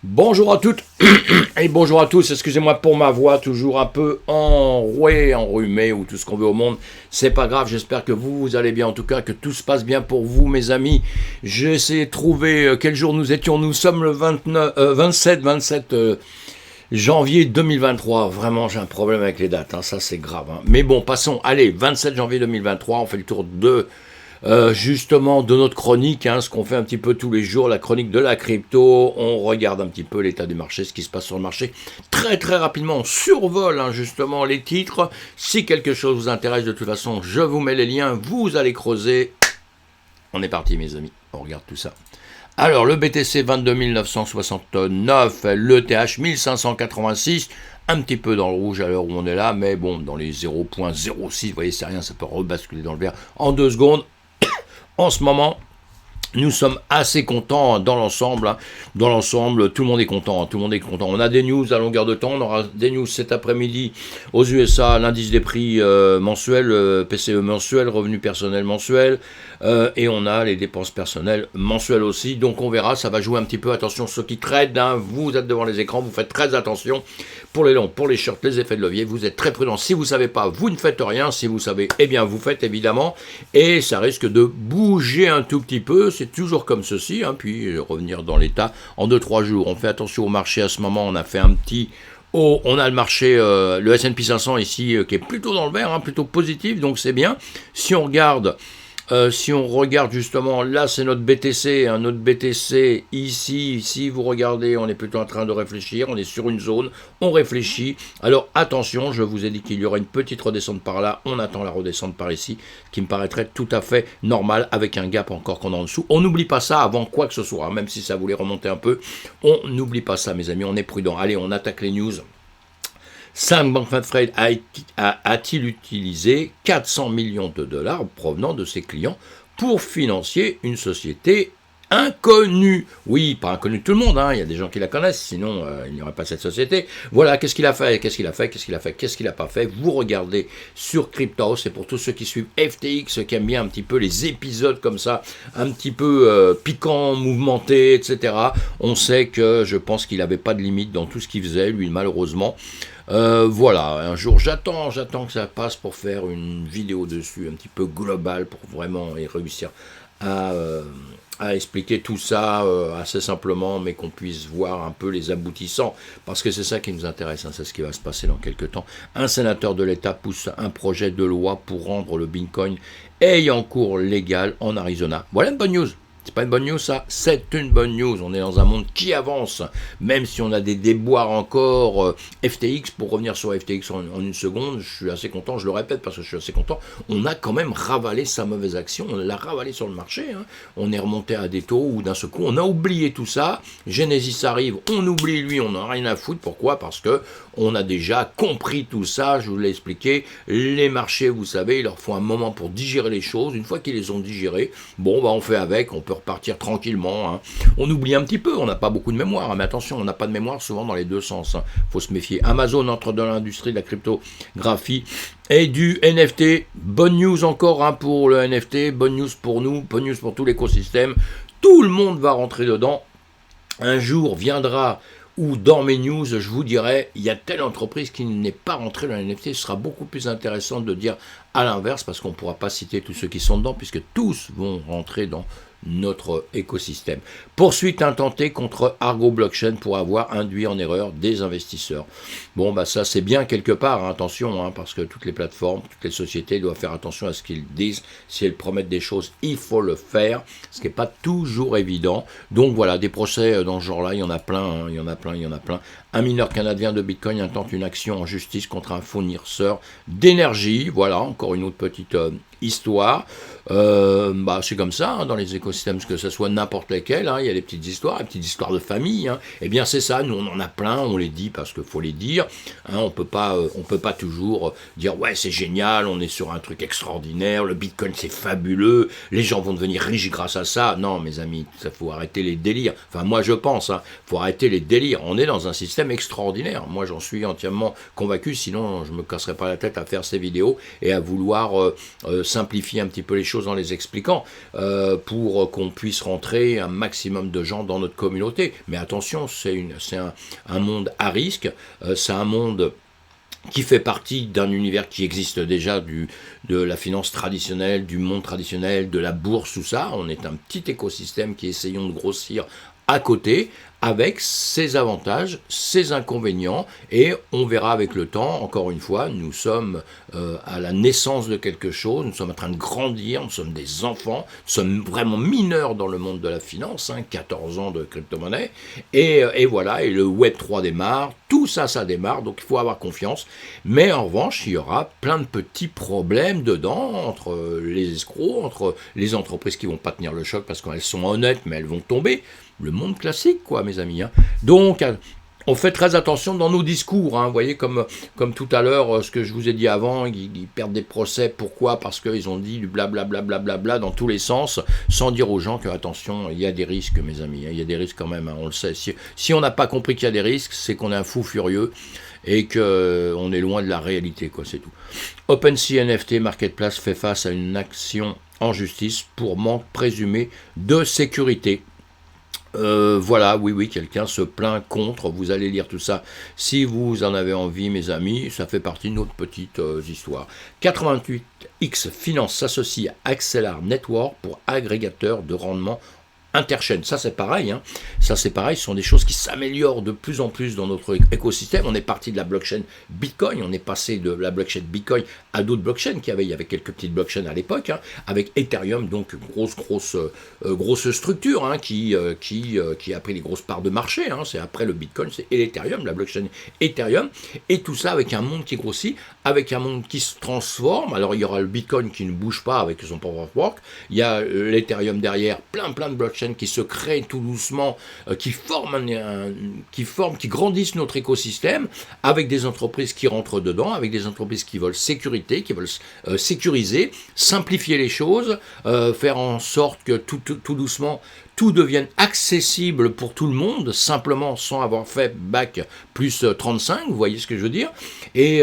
Bonjour à toutes et bonjour à tous, excusez-moi pour ma voix, toujours un peu enrouée, enrhumée ou tout ce qu'on veut au monde, c'est pas grave, j'espère que vous allez bien, en tout cas que tout se passe bien pour vous mes amis. J'ai essayé de trouver quel jour nous étions, nous sommes le 27 janvier 2023, vraiment j'ai un problème avec les dates, ça c'est grave. Mais bon, passons, allez, 27 janvier 2023, on fait le tour de... justement de notre chronique, ce qu'on fait un petit peu tous les jours, la chronique de la crypto, on regarde un petit peu l'état du marché, ce qui se passe sur le marché, très très rapidement, on survole justement les titres, si quelque chose vous intéresse de toute façon, je vous mets les liens, vous allez creuser, on est parti mes amis, on regarde tout ça. Alors le BTC 22 969, l'ETH 1586, un petit peu dans le rouge à l'heure où on est là, mais bon, dans les 0.06, vous voyez c'est rien, ça peut rebasculer dans le vert en 2 secondes. En ce moment, nous sommes assez contents dans l'ensemble. Dans l'ensemble, tout le monde est content. Tout le monde est content. On a des news à longueur de temps. On aura des news cet après-midi aux USA, l'indice des prix mensuel, PCE mensuel, revenu personnel mensuel. Et on a les dépenses personnelles mensuelles aussi. Donc on verra, ça va jouer un petit peu. Attention, ceux qui tradent, vous êtes devant les écrans, vous faites très attention. Pour les longs, pour les shorts, les effets de levier, vous êtes très prudents. Si vous ne savez pas, vous ne faites rien. Si vous savez, eh bien vous faites évidemment. Et ça risque de bouger un tout petit peu. C'est toujours comme ceci. Puis revenir dans l'état en 2-3 jours. On fait attention au marché à ce moment. On a fait un petit... on a le marché, le S&P 500 ici, qui est plutôt dans le vert, plutôt positif. Donc c'est bien. Si on regarde justement, là c'est notre BTC, notre BTC ici vous regardez, on est plutôt en train de réfléchir, on est sur une zone, on réfléchit, alors attention, je vous ai dit qu'il y aurait une petite redescente par là, on attend la redescente par ici, qui me paraîtrait tout à fait normal, avec un gap encore qu'on a en dessous, on n'oublie pas ça avant quoi que ce soit, même si ça voulait remonter un peu, on n'oublie pas ça mes amis, on est prudent, allez on attaque les news. Sam Bankman-Fried a-t-il utilisé 400 millions de dollars provenant de ses clients pour financer une société inconnue? Oui, pas inconnue de tout le monde, il y a des gens qui la connaissent, sinon il n'y aurait pas cette société. Voilà, qu'est-ce qu'il a fait, qu'est-ce qu'il n'a pas fait. Vous regardez sur Crypto, c'est pour tous ceux qui suivent FTX, qui aiment bien un petit peu les épisodes comme ça, un petit peu piquants, mouvementés, etc. On sait que je pense qu'il n'avait pas de limite dans tout ce qu'il faisait, lui, malheureusement. Voilà, un jour j'attends que ça passe pour faire une vidéo dessus un petit peu globale pour vraiment réussir à expliquer tout ça assez simplement, mais qu'on puisse voir un peu les aboutissants, parce que c'est ça qui nous intéresse, c'est ce qui va se passer dans quelques temps. Un sénateur de l'État pousse un projet de loi pour rendre le Bitcoin ayant cours légal en Arizona. Voilà une bonne news. C'est pas une bonne news ça, c'est une bonne news, on est dans un monde qui avance, même si on a des déboires encore, FTX, pour revenir sur FTX en une seconde, je suis assez content, je le répète parce que je suis assez content, on a quand même ravalé sa mauvaise action, on l'a ravalé sur le marché, on est remonté à des taux où d'un seul coup on a oublié tout ça, Genesis arrive, on oublie lui, on n'a rien à foutre, pourquoi? Parce que on a déjà compris tout ça, je vous l'ai expliqué, les marchés vous savez, il leur faut un moment pour digérer les choses, une fois qu'ils les ont digérées, on fait avec, on peut repartir tranquillement. On oublie un petit peu, on n'a pas beaucoup de mémoire, mais attention, on n'a pas de mémoire souvent dans les deux sens. Faut se méfier. Amazon entre dans l'industrie de la cryptographie et du NFT. Bonne news encore pour le NFT, bonne news pour nous, bonne news pour tout l'écosystème. Tout le monde va rentrer dedans. Un jour viendra où dans mes news, je vous dirai, il y a telle entreprise qui n'est pas rentrée dans le NFT, ce sera beaucoup plus intéressant de dire à l'inverse, parce qu'on ne pourra pas citer tous ceux qui sont dedans, puisque tous vont rentrer dans notre écosystème. Poursuite intentée contre Argo Blockchain pour avoir induit en erreur des investisseurs. Ça c'est bien quelque part, attention, parce que toutes les plateformes, toutes les sociétés doivent faire attention à ce qu'ils disent. Si elles promettent des choses, il faut le faire, ce qui n'est pas toujours évident. Donc voilà, des procès dans ce genre-là, il y en a plein, il y en a plein. Un mineur canadien de Bitcoin intente une action en justice contre un fournisseur d'énergie. Voilà, encore une autre petite histoire. C'est comme ça dans les écosystèmes, que ce soit n'importe lesquels, il y a des petites histoires de famille, eh bien c'est ça, nous on en a plein, on les dit parce qu'il faut les dire, on peut pas toujours dire ouais c'est génial, on est sur un truc extraordinaire, le Bitcoin c'est fabuleux, les gens vont devenir riches grâce à ça. Non mes amis, ça faut arrêter les délires, enfin moi je pense, faut arrêter les délires, on est dans un système extraordinaire, moi j'en suis entièrement convaincu, sinon je me casserais pas la tête à faire ces vidéos et à vouloir simplifier un petit peu les choses en les expliquant pour qu'on puisse rentrer un maximum de gens dans notre communauté. Mais attention, c'est un monde à risque, c'est un monde qui fait partie d'un univers qui existe déjà de la finance traditionnelle, du monde traditionnel, de la bourse, tout ça. On est un petit écosystème qui essayons de grossir à côté, avec ses avantages, ses inconvénients, et on verra avec le temps, encore une fois, nous sommes à la naissance de quelque chose, nous sommes en train de grandir, nous sommes des enfants, nous sommes vraiment mineurs dans le monde de la finance, 14 ans de crypto-monnaie, et voilà, et le Web3 démarre, tout ça, ça démarre, donc il faut avoir confiance, mais en revanche, il y aura plein de petits problèmes dedans, entre les escrocs, entre les entreprises qui vont pas tenir le choc parce qu'elles sont honnêtes, mais elles vont tomber, le monde classique, quoi, mes amis. Donc, on fait très attention dans nos discours. Vous voyez, comme tout à l'heure, ce que je vous ai dit avant, ils perdent des procès. Pourquoi ? Parce qu'ils ont dit du blablabla dans tous les sens, sans dire aux gens que, attention, il y a des risques, mes amis. Il y a des risques quand même, on le sait. Si on n'a pas compris qu'il y a des risques, c'est qu'on est un fou furieux et qu'on est loin de la réalité, quoi, c'est tout. OpenSea NFT Marketplace fait face à une action en justice pour manque présumé de sécurité. Voilà, oui, quelqu'un se plaint contre, vous allez lire tout ça si vous en avez envie, mes amis, ça fait partie de notre petite histoire. 88X Finance s'associe à Accelar Network pour agrégateur de rendement interchaîne. Ça c'est pareil, ce sont des choses qui s'améliorent de plus en plus dans notre écosystème. On est parti de la blockchain Bitcoin, on est passé de la blockchain Bitcoin à d'autres blockchains il y avait quelques petites blockchains à l'époque, avec Ethereum, donc grosse structure qui a pris les grosses parts de marché, c'est après le Bitcoin, c'est l'Ethereum, la blockchain Ethereum, et tout ça avec un monde qui grossit, avec un monde qui se transforme. Alors il y aura le Bitcoin qui ne bouge pas avec son proof of work, il y a l'Ethereum derrière, plein de blockchains qui se créent tout doucement, qui grandissent notre écosystème, avec des entreprises qui rentrent dedans, avec des entreprises qui veulent sécurité, qui veulent sécuriser, simplifier les choses, faire en sorte que tout doucement tout devienne accessible pour tout le monde, simplement sans avoir fait bac plus 35, vous voyez ce que je veux dire, et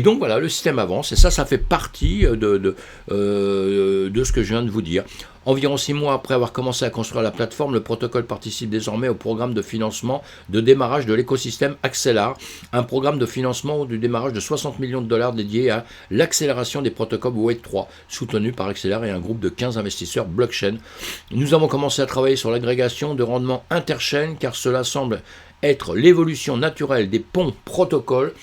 donc voilà, le système avance, et ça fait partie de ce que je viens de vous dire. Environ 6 mois après avoir commencé à construire la plateforme, le protocole participe désormais au programme de financement de démarrage de l'écosystème Accelar, un programme de financement du démarrage de 60 millions de dollars dédié à l'accélération des protocoles Web3, soutenu par Accelar et un groupe de 15 investisseurs blockchain. Nous avons commencé à travailler sur l'agrégation de rendement interchaîne, car cela semble être l'évolution naturelle des ponts protocoles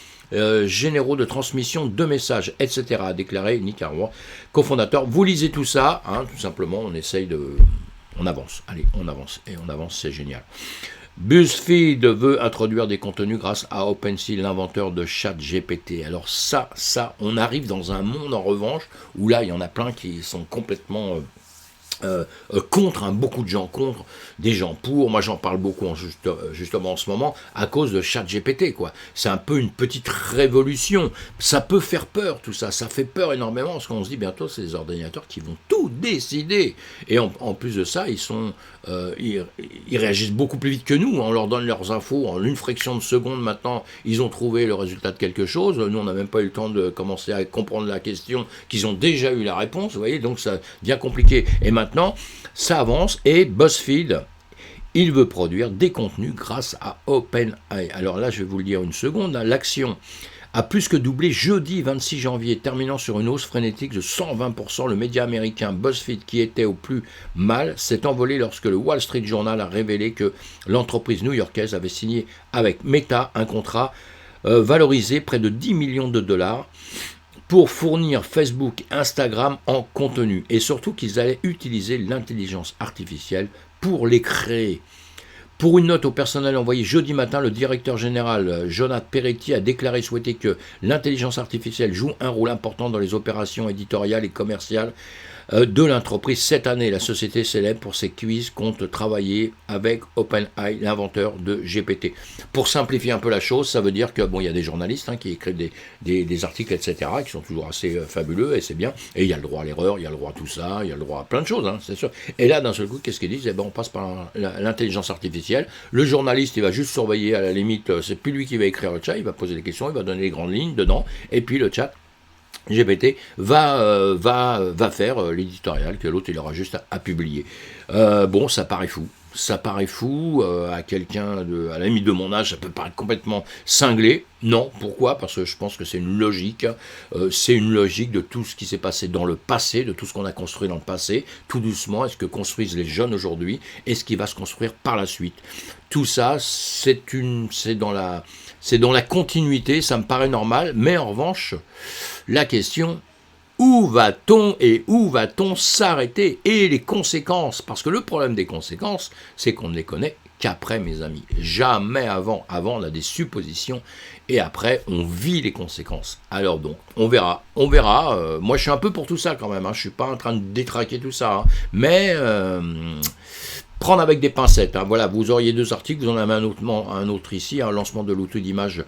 généraux de transmission de messages, etc., a déclaré Nick Harwood, cofondateur. Vous lisez tout ça, tout simplement, on avance, et on avance, c'est génial. BuzzFeed veut introduire des contenus grâce à OpenSea, l'inventeur de ChatGPT. Alors ça, on arrive dans un monde en revanche, où là, il y en a plein qui sont complètement contre, beaucoup de gens contre, des gens pour. Moi j'en parle beaucoup justement en ce moment à cause de ChatGPT, quoi. C'est un peu une petite révolution, ça peut faire peur, tout ça fait peur énormément, parce qu'on se dit bientôt c'est des ordinateurs qui vont tout décider, et en plus de ça ils réagissent beaucoup plus vite que nous, on leur donne leurs infos en une fraction de seconde. Maintenant ils ont trouvé le résultat de quelque chose, nous on n'a même pas eu le temps de commencer à comprendre la question, qu'ils ont déjà eu la réponse, vous voyez, donc ça devient compliqué. Et maintenant ça avance, et BuzzFeed, il veut produire des contenus grâce à OpenAI. Alors là je vais vous le dire une seconde, l'action a plus que doublé jeudi 26 janvier, terminant sur une hausse frénétique de 120%. Le média américain BuzzFeed, qui était au plus mal, s'est envolé lorsque le Wall Street Journal a révélé que l'entreprise new-yorkaise avait signé avec Meta un contrat valorisé près de 10 millions de dollars pour fournir Facebook et Instagram en contenu, et surtout qu'ils allaient utiliser l'intelligence artificielle pour les créer. Pour une note au personnel envoyée jeudi matin, le directeur général Jonathan Peretti a déclaré souhaiter que l'intelligence artificielle joue un rôle important dans les opérations éditoriales et commerciales de l'entreprise. Cette année, la société célèbre pour ses quiz compte travailler avec OpenAI, l'inventeur de GPT. Pour simplifier un peu la chose, ça veut dire que il y a des journalistes qui écrivent des articles, etc., qui sont toujours assez fabuleux, et c'est bien. Et il y a le droit à l'erreur, il y a le droit à tout ça, il y a le droit à plein de choses, c'est sûr. Et là, d'un seul coup, qu'est-ce qu'ils disent ? On passe par l'intelligence artificielle. Le journaliste, il va juste surveiller, à la limite, c'est plus lui qui va écrire le chat, il va poser des questions, il va donner les grandes lignes dedans, et puis le chat GPT va faire l'éditorial que l'autre il aura juste à publier. Bon, ça paraît fou. Ça paraît fou à quelqu'un à l'ami de mon âge, ça peut paraître complètement cinglé. Non, pourquoi? Parce que je pense que c'est une logique. C'est une logique de tout ce qui s'est passé dans le passé, de tout ce qu'on a construit dans le passé, tout doucement, est-ce que construisent les jeunes aujourd'hui, et ce qui va se construire par la suite. Tout ça, c'est dans la continuité, ça me paraît normal, mais en revanche, la question, où va-t-on et où va-t-on s'arrêter? Et les conséquences, parce que le problème des conséquences, c'est qu'on ne les connaît qu'après, mes amis. Jamais avant. Avant, on a des suppositions, et après, on vit les conséquences. Alors donc, on verra. Moi, je suis un peu pour tout ça quand même, hein. Je suis pas en train de détraquer tout ça, hein. Mais prendre avec des pincettes, hein. Voilà, vous auriez 2 articles, vous en avez un autre ici, un lancement de l'outil d'image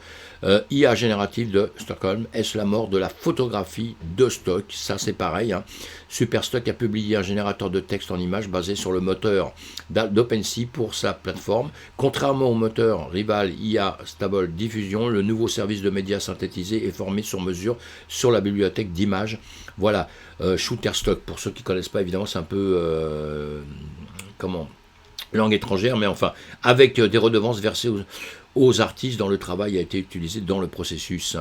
IA générative de Stockholm. Est-ce la mort de la photographie de stock? Ça c'est pareil, hein. Superstock a publié un générateur de texte en images basé sur le moteur d'OpenSea pour sa plateforme. Contrairement au moteur rival IA Stable Diffusion, le nouveau service de médias synthétisés est formé sur mesure sur la bibliothèque d'images. Voilà, Shutterstock, pour ceux qui ne connaissent pas, évidemment, c'est un peu langue étrangère, mais enfin, avec des redevances versées aux artistes dont le travail a été utilisé dans le processus.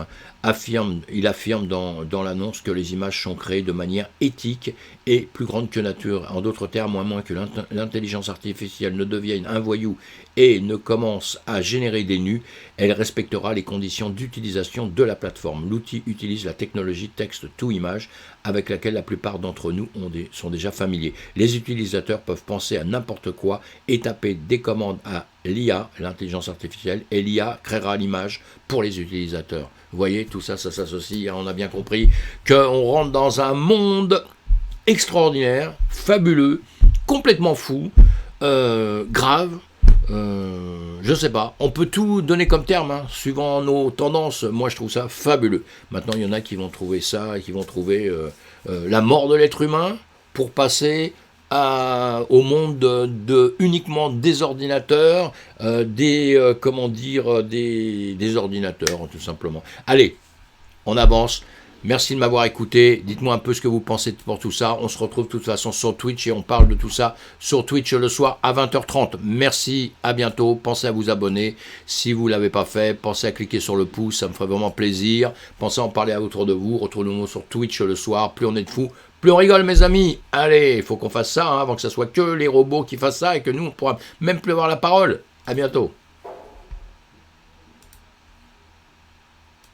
Il affirme dans l'annonce que les images sont créées de manière éthique et plus grande que nature. En d'autres termes, à moins que l'intelligence artificielle ne devienne un voyou et ne commence à générer des nus, elle respectera les conditions d'utilisation de la plateforme. L'outil utilise la technologie text-to-image avec laquelle la plupart d'entre nous sont déjà familiers. Les utilisateurs peuvent penser à n'importe quoi et taper des commandes à l'IA, l'intelligence artificielle, et l'IA créera l'image pour les utilisateurs. Vous voyez, tout ça, ça s'associe, on a bien compris qu'on rentre dans un monde extraordinaire, fabuleux, complètement fou, grave, je sais pas, on peut tout donner comme terme, hein, suivant nos tendances. Moi je trouve ça fabuleux. Maintenant il y en a qui vont trouver ça, qui vont trouver la mort de l'être humain pour passer au monde uniquement des ordinateurs, des ordinateurs, tout simplement. Allez, on avance. Merci de m'avoir écouté. Dites-moi un peu ce que vous pensez pour tout ça. On se retrouve de toute façon sur Twitch et on parle de tout ça sur Twitch le soir à 20h30. Merci, à bientôt. Pensez à vous abonner. Si vous ne l'avez pas fait, pensez à cliquer sur le pouce. Ça me ferait vraiment plaisir. Pensez à en parler autour de vous. Retrouvez-nous sur Twitch le soir. Plus on est de fous, plus on rigole, mes amis. Allez, il faut qu'on fasse ça, hein, avant que ce soit que les robots qui fassent ça et que nous, on ne pourra même plus avoir la parole. À bientôt.